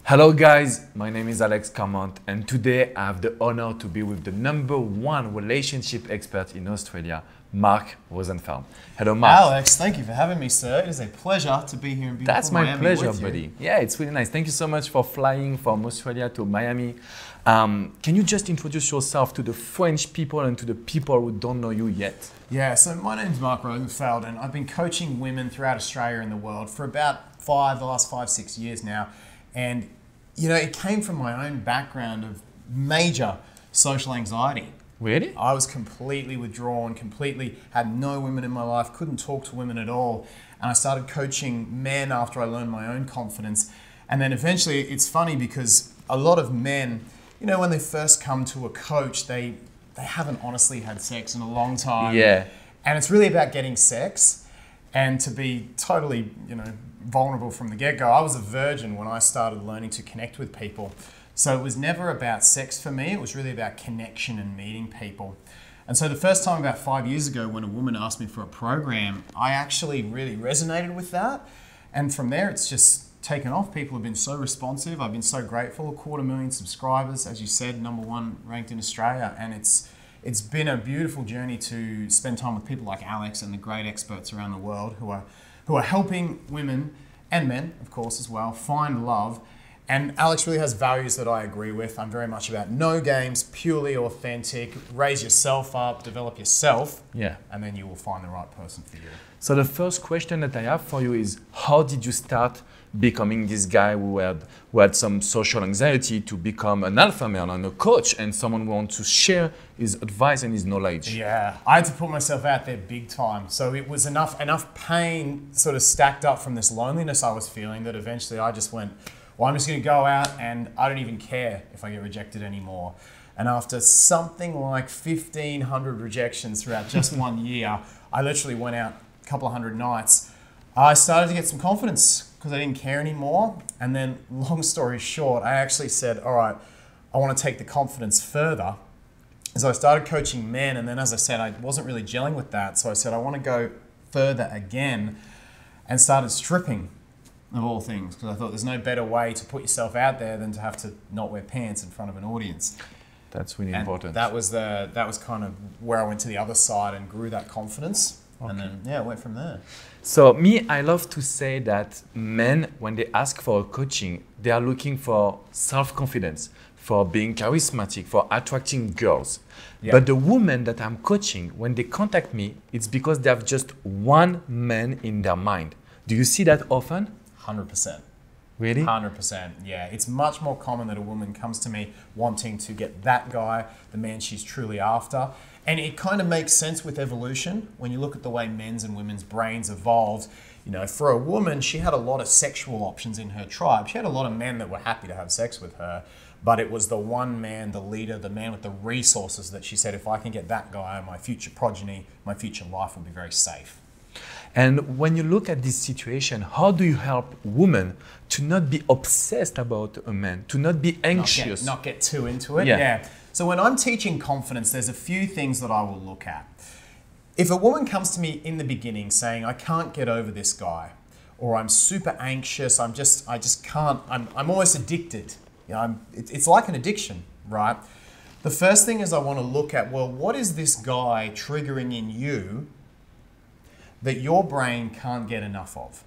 Hello guys, my name is Alex Cormont and today I have the honor to be with the #1 relationship expert in Australia, Mark Rosenfeld. Hello Mark. Alex, thank you for having me, sir. It is a pleasure to be here in beautiful That's my Miami pleasure, with you. buddy. Yeah, it's really nice. Thank you so much for flying from Australia to Miami. Can you just introduce yourself to the French people and to the people who don't know you yet? Yeah, so my name's Mark Rosenfeld and I've been coaching women throughout Australia and the world for about the last 5-6 years now. And, you know, it came from my own background of major social anxiety. Really? I was completely withdrawn, completely had no women in my life, couldn't talk to women at all. And I started coaching men after I learned my own confidence. And then eventually, it's funny because a lot of men, you know, when they first come to a coach, they haven't honestly had sex in a long time. Yeah. And it's really about getting sex. And to be totally, you know, vulnerable from the get-go, I was a virgin when I started learning to connect with people. So it was never about sex for me. It was really about connection and meeting people. And so the first time about 5 years ago when a woman asked me for a program, I actually really resonated with that. And from there, it's just taken off. People have been so responsive. I've been so grateful. 250,000 subscribers, as you said, #1 ranked in Australia. And it's been a beautiful journey to spend time with people like Alex and the great experts around the world who are helping women and men, of course, as well, find love. And Alex really has values that I agree with. I'm very much about no games, purely authentic, raise yourself up, develop yourself, Yeah. and then you will find the right person for you. So the first question that I have for you is, how did you start becoming this guy who had some social anxiety to become an alpha male and a coach and someone who wants to share his advice and his knowledge? Yeah, I had to put myself out there big time. So it was enough pain sort of stacked up from this loneliness I was feeling that eventually I just went, well, I'm just going to go out and I don't even care if I get rejected anymore. And after something like 1,500 rejections throughout just 1 year, I literally went out a couple of hundred nights. I started to get some confidence because I didn't care anymore. And then, long story short, I actually said, all right, I want to take the confidence further. So I started coaching men. And then, as I said, I wasn't really gelling with that. So I said, I want to go further again and started stripping, of all things, because I thought there's no better way to put yourself out there than to have to not wear pants in front of an audience. That's really And important. that was kind of where I went to the other side and grew that confidence. Okay. And then, yeah, it went from there. So me, I love to say that men, when they ask for coaching, they are looking for self-confidence, for being charismatic, for attracting girls. Yeah. But the women that I'm coaching, when they contact me, it's because they have just one man in their mind. Do you see that often? 100%. Really? 100%, yeah. It's much more common that a woman comes to me wanting to get that guy, the man she's truly after. And it kind of makes sense with evolution. When you look at the way men's and women's brains evolved, you know, for a woman, she had a lot of sexual options in her tribe. She had a lot of men that were happy to have sex with her, but it was the one man, the leader, the man with the resources that she said, if I can get that guy, my future progeny, my future life will be very safe. And when you look at this situation, how do you help women to not be obsessed about a man, to not be anxious? Not get too into it, yeah. Yeah. So when I'm teaching confidence, there's a few things that I will look at. If a woman comes to me in the beginning saying, I can't get over this guy, or I'm super anxious, I just can't, I'm almost addicted. You know, it's like an addiction, right? The first thing is I want to look at, well, what is this guy triggering in you that your brain can't get enough of?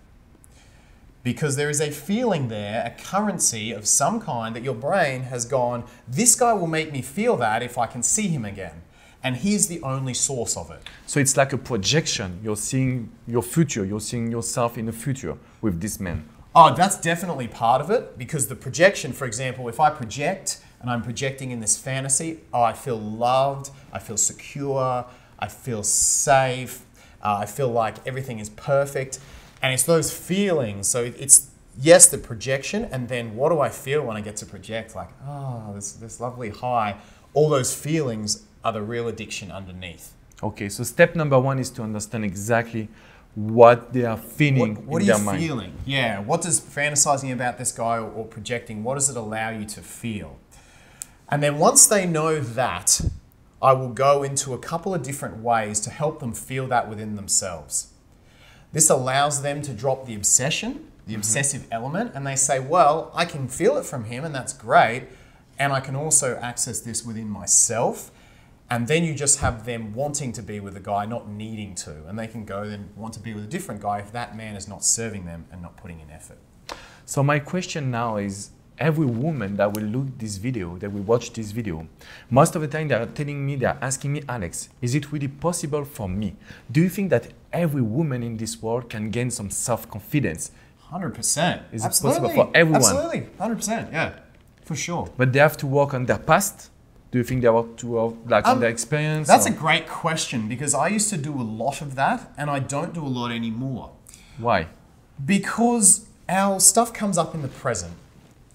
Because there is a feeling there, a currency of some kind that your brain has gone, this guy will make me feel that if I can see him again. And he's the only source of it. So it's like a projection. You're seeing your future. You're seeing yourself in the future with this man. Oh, that's definitely part of it. Because the projection, for example, if I project and I'm projecting in this fantasy, oh, I feel loved, I feel secure, I feel safe, I feel like everything is perfect. And it's those feelings. So it's, yes, the projection. And then what do I feel when I get to project? Like, oh, this lovely high. All those feelings are the real addiction underneath. Okay, so step #1 is to understand exactly what they are feeling what in their mind. What are you feeling? Yeah. What does fantasizing about this guy or projecting, what does it allow you to feel? And then once they know that, I will go into a couple of different ways to help them feel that within themselves. This allows them to drop the obsession the obsessive element, and they say, well, I can feel it from him and that's great, and I can also access this within myself. And then you just have them wanting to be with a guy, not needing to, and they can go then want to be with a different guy if that man is not serving them and not putting in effort. So my question now is, every woman that will look this video, that will watch this video, most of the time they are telling me, they are asking me, Alex, is it really possible for me? Do you think that every woman in this world can gain some self-confidence? 100%. Is it possible for everyone? Absolutely, 100%, yeah, for sure. But they have to work on their past? Do you think they have to work on their experience? That's a great question, because I used to do a lot of that and I don't do a lot anymore. Why? Because our stuff comes up in the present.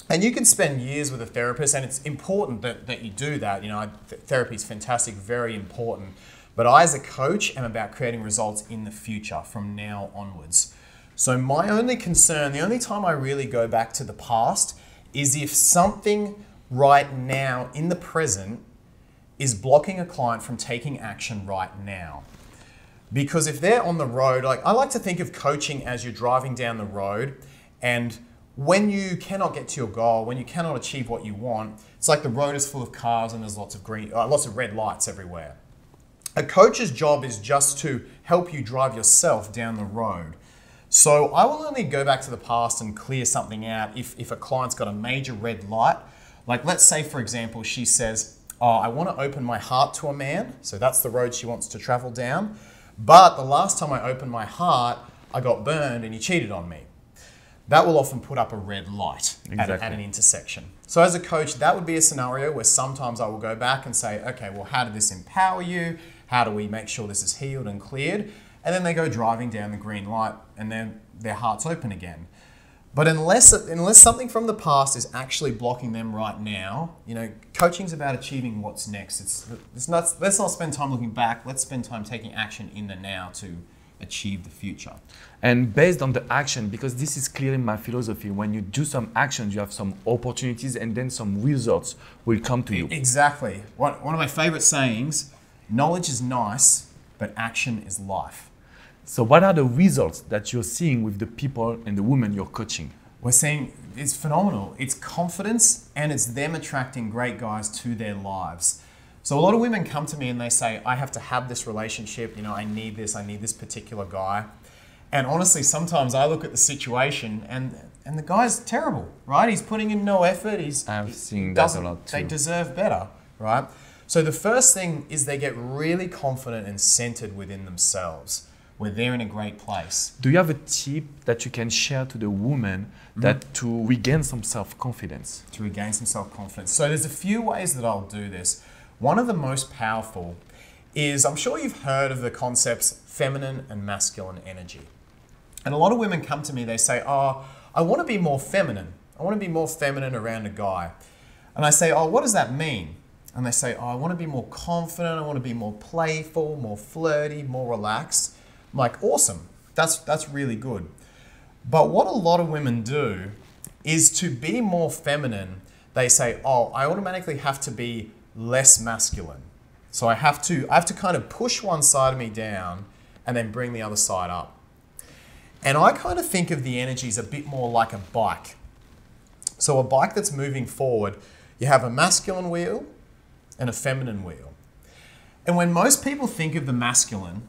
And you can spend years with a therapist, and it's important that you do that. You know, therapy is fantastic, very important. But I, as a coach, am about creating results in the future from now onwards. So my only concern, the only time I really go back to the past, is if something right now in the present is blocking a client from taking action right now. Because if they're on the road, like I like to think of coaching as you're driving down the road, and when you cannot get to your goal, when you cannot achieve what you want, it's like the road is full of cars and there's lots of red lights everywhere. A coach's job is just to help you drive yourself down the road. So I will only go back to the past and clear something out if a client's got a major red light. Like let's say, for example, she says, oh, I want to open my heart to a man. So that's the road she wants to travel down. But the last time I opened my heart, I got burned and he cheated on me. That will often put up a red light at an intersection. So as a coach, that would be a scenario where sometimes I will go back and say, okay, well, how did this empower you? How do we make sure this is healed and cleared? And then they go driving down the green light and then their heart's open again. But unless something from the past is actually blocking them right now, you know, coaching's about achieving what's next. Let's not spend time looking back. Let's spend time taking action in the now to achieve the future. And based on the action, because this is clearly my philosophy, when you do some actions, you have some opportunities and then some results will come to you. Exactly. One of my favorite sayings, knowledge is nice, but action is life. So what are the results that you're seeing with the people and the women you're coaching? We're seeing it's phenomenal. It's confidence and it's them attracting great guys to their lives. So a lot of women come to me and they say, I have to have this relationship, you know, I need this particular guy. And honestly, sometimes I look at the situation and the guy's terrible, right? He's putting in no effort. I've seen that a lot too. They deserve better, right? So the first thing is they get really confident and centered within themselves, where they're in a great place. Do you have a tip that you can share to the woman that to regain some self-confidence? To regain some self-confidence. So there's a few ways that I'll do this. One of the most powerful is, I'm sure you've heard of the concepts feminine and masculine energy. And a lot of women come to me, they say, oh, I want to be more feminine. I want to be more feminine around a guy. And I say, oh, what does that mean? And they say, oh, I want to be more confident. I want to be more playful, more flirty, more relaxed. I'm like, awesome. That's really good. But what a lot of women do is to be more feminine, they say, oh, I automatically have to be less masculine. So I have to kind of push one side of me down and then bring the other side up. And I kind of think of the energies a bit more like a bike. So a bike that's moving forward, you have a masculine wheel and a feminine wheel. And when most people think of the masculine,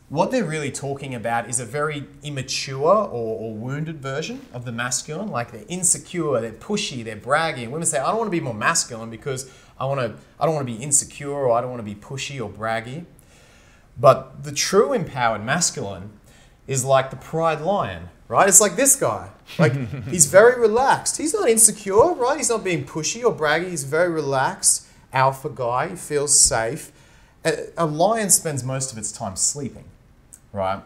what they're really talking about is a very immature or wounded version of the masculine. Like they're insecure, they're pushy, they're braggy. And women say, I don't want to be more masculine because I don't want to be insecure, or I don't want to be pushy or braggy. But the true empowered masculine is like the pride lion, right? It's like this guy. Like he's very relaxed. He's not insecure, right? He's not being pushy or braggy. He's very relaxed, alpha guy. He feels safe. A lion spends most of its time sleeping, right?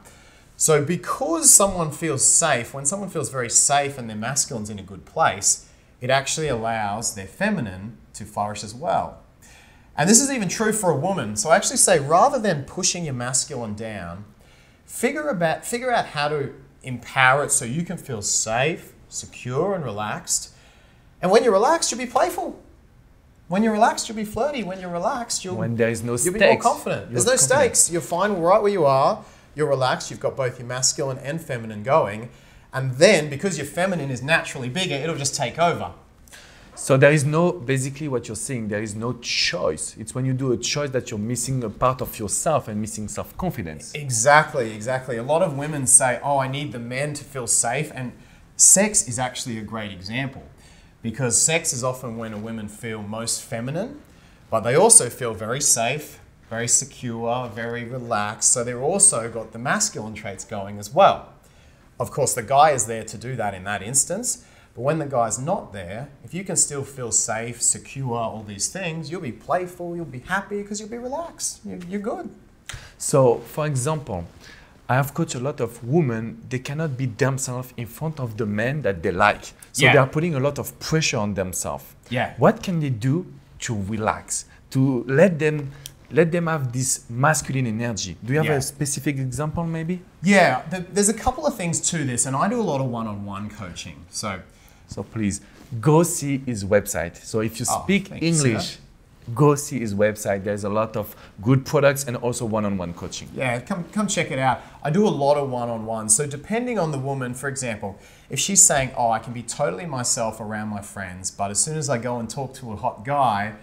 So because someone feels safe, when someone feels very safe and their masculine's in a good place, it actually allows their feminine to flourish as well. And this is even true for a woman. So I actually say, rather than pushing your masculine down, figure out how to empower it so you can feel safe, secure, and relaxed. And when you're relaxed, you'll be playful. When you're relaxed, you'll be flirty. When you're relaxed, you'll be more confident. There's no stakes. You're fine right where you are. You're relaxed. You've got both your masculine and feminine going. And then, because your feminine is naturally bigger, it'll just take over. So there is no, basically what you're saying, there is no choice. It's when you do a choice that you're missing a part of yourself and missing self-confidence. Exactly, exactly. A lot of women say, oh, I need the men to feel safe. And sex is actually a great example, because sex is often when a women feel most feminine, but they also feel very safe, very secure, very relaxed. So they've also got the masculine traits going as well. Of course, the guy is there to do that in that instance. But when the guy's not there, if you can still feel safe, secure, all these things, you'll be playful, you'll be happy because you'll be relaxed. You're good. So, for example, I have coached a lot of women, they cannot be themselves in front of the men that they like. So they are putting a lot of pressure on themselves. Yeah. What can they do to relax, to let them have this masculine energy? Do you have a specific example maybe? Yeah, there's a couple of things to this, and I do a lot of one-on-one coaching. So please, go see his website. So if you speak English, go see his website. There's a lot of good products and also one-on-one coaching. Yeah, come check it out. I do a lot of one-on-one. So depending on the woman, for example, if she's saying, oh, I can be totally myself around my friends, but as soon as I go and talk to a hot guy,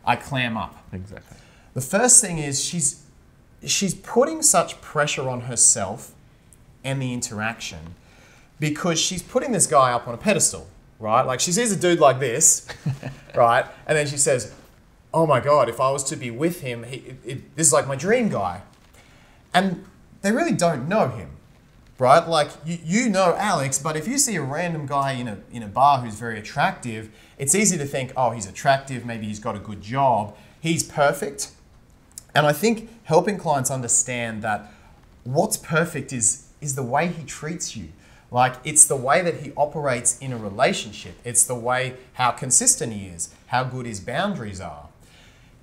I clam up. Exactly. The first thing is she's putting such pressure on herself and the interaction because she's putting this guy up on a pedestal, right? Like she sees a dude like this, right? And then she says, oh my God, if I was to be with him, this is like my dream guy. And they really don't know him, right? Like you know Alex, but if you see a random guy in a bar who's very attractive, it's easy to think, oh, he's attractive, maybe he's got a good job, he's perfect. And I think helping clients understand that what's perfect is the way he treats you. Like it's the way that he operates in a relationship. It's the way how consistent he is, how good his boundaries are.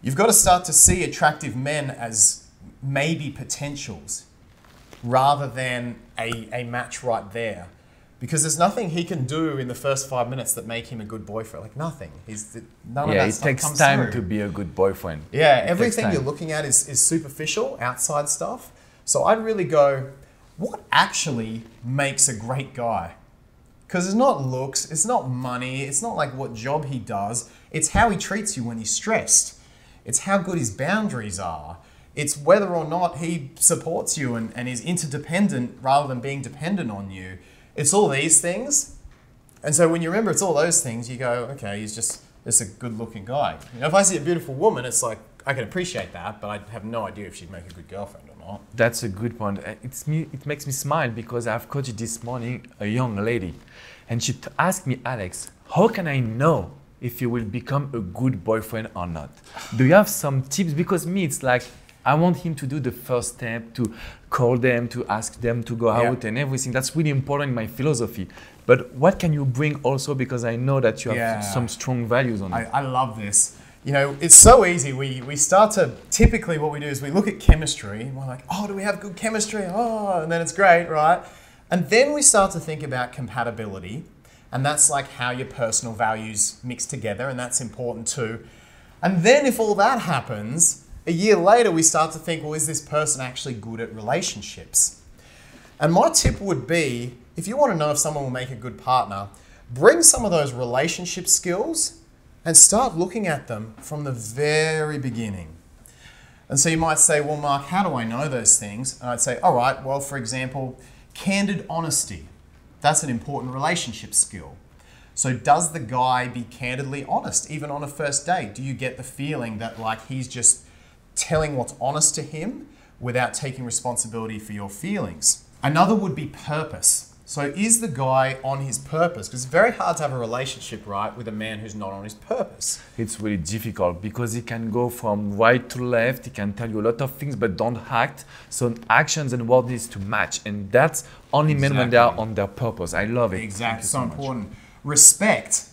You've got to start to see attractive men as maybe potentials rather than a match right there. Because there's nothing he can do in the first 5 minutes that make him a good boyfriend. Like nothing. None of that stuff takes comes time through. to be a good boyfriend. Yeah, everything you're looking at is superficial, outside stuff. So I'd really go, what actually makes a great guy? Because it's not looks, it's not money, it's not like what job he does. It's how he treats you when he's stressed. It's how good his boundaries are. It's whether or not he supports you and is interdependent rather than being dependent on you. It's all these things. And so when you remember it's all those things, you go, okay, he's just a good looking guy. You know, if I see a beautiful woman, it's like, I can appreciate that, but I have no idea if she'd make a good girlfriend or not. That's a good point. It makes me smile because I've coached this morning a young lady and she asked me, Alex, how can I know if you will become a good boyfriend or not? Do you have some tips? Because me, it's like, I want him to do the first step, to call them, to ask them to go out and everything. That's really important in my philosophy. But what can you bring also? Because I know that you have some strong values on it. I love this. You know, it's so easy. We start to, typically what we do is we look at chemistry and we're like, oh, do we have good chemistry? Oh, and then it's great, right? And then we start to think about compatibility. And that's like how your personal values mix together. And that's important too. And then if all that happens, a year later, we start to think, well, is this person actually good at relationships? And my tip would be, if you want to know if someone will make a good partner, bring some of those relationship skills and start looking at them from the very beginning. And so you might say, well, Mark, how do I know those things? And I'd say, all right, well, for example, candid honesty. That's an important relationship skill. So does the guy be candidly honest, even on a first date? Do you get the feeling that like he's just telling what's honest to him without taking responsibility for your feelings? Another would be purpose. So is the guy on his purpose? Because it's very hard to have a relationship, right, with a man who's not on his purpose. It's really difficult because he can go from right to left. He can tell you a lot of things, but don't act. So actions and words needs to match. And that's only men when they are on their purpose. I love it. Exactly. So important. Respect.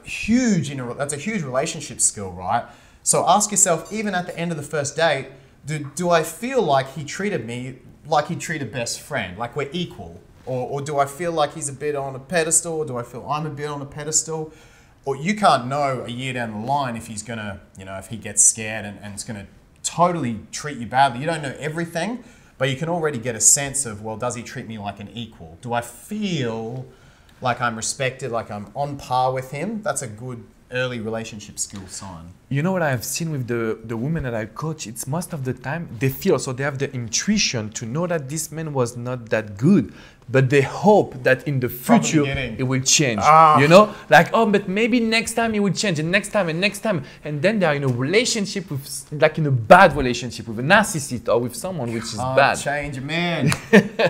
Huge. That's a huge relationship skill, right? So ask yourself, even at the end of the first date, do I feel like he treated me like he treated a best friend, like we're equal? Or do I feel like he's a bit on a pedestal? Or do I feel I'm a bit on a pedestal? Or you can't know a year down the line if he's going to, if he gets scared and it's going to totally treat you badly. You don't know everything, but but you can already get a sense of, well, does he treat me like an equal? Do I feel like I'm respected, like I'm on par with him? That's a good early relationship skill sign. You know what I have seen with the women that I coach? It's most of the time they feel, so they have the intuition to know that this man was not that good, but they hope that in the future it will change. You know, like, oh, but maybe next time it will change, and next time, and next time, and then they are in a relationship with, like in a bad relationship with a narcissist or with someone which is bad. Change, man.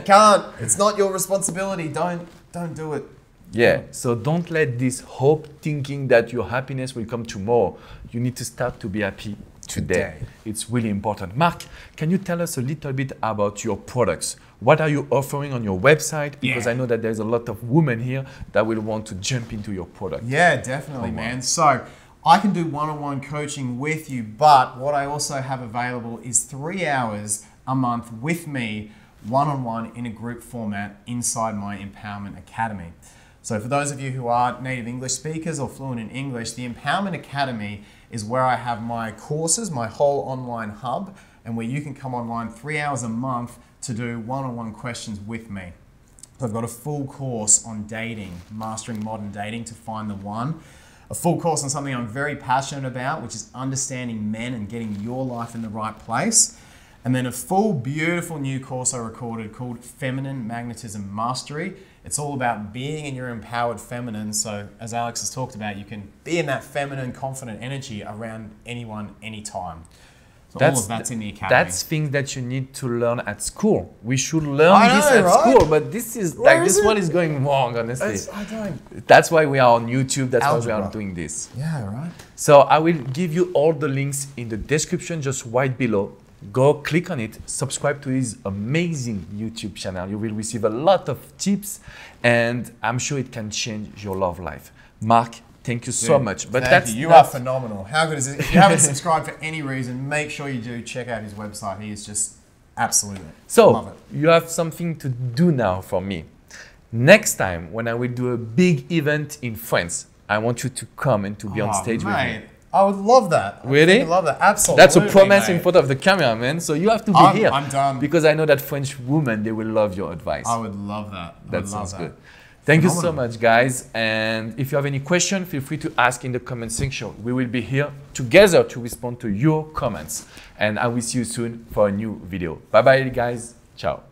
Can't. It's not your responsibility. Don't do it. Yeah, so don't let this hope thinking that your happiness will come tomorrow. You need to start to be happy today. It's really important. Mark, can you tell us a little bit about your products? What are you offering on your website? Because I know that there's a lot of women here that will want to jump into your product. Yeah, definitely, man. So I can do one-on-one coaching with you, but what I also have available is 3 hours a month with me, one-on-one in a group format inside my Empowerment Academy. So for those of you who are native English speakers or fluent in English, the Empowerment Academy is where I have my courses, my whole online hub, and where you can come online 3 hours a month to do one-on-one questions with me. So I've got a full course on dating, mastering modern dating to find the one. A full course on something I'm very passionate about, which is understanding men and getting your life in the right place. And then a full, beautiful new course I recorded called Feminine Magnetism Mastery. It's all about being in your empowered feminine. So as Alex has talked about, you can be in that feminine, confident energy around anyone, anytime. So all of that's in the academy. That's things that you need to learn at school. We should learn this at school, but this is this one is going wrong, honestly. That's why we are on YouTube. That's why we are doing this. Yeah, right. So I will give you all the links in the description, just right below. Go click on it, subscribe to his amazing YouTube channel. You will receive a lot of tips, and I'm sure it can change your love life. Mark, thank you so much. But you are phenomenal. How good is it? If you haven't subscribed for any reason, make sure you do check out his website. He is just absolutely love it. You have something to do now for me. Next time when I will do a big event in France, I want you to come and to be on stage with me. I would love that. Really? I love that. Absolutely. That's a promise in front of the camera, man. So you have to be here. I'm done. Because I know that French women, they will love your advice. I would love that. That sounds good. Thank you so much, guys. And if you have any question, feel free to ask in the comment section. We will be here together to respond to your comments. And I will see you soon for a new video. Bye-bye, guys. Ciao.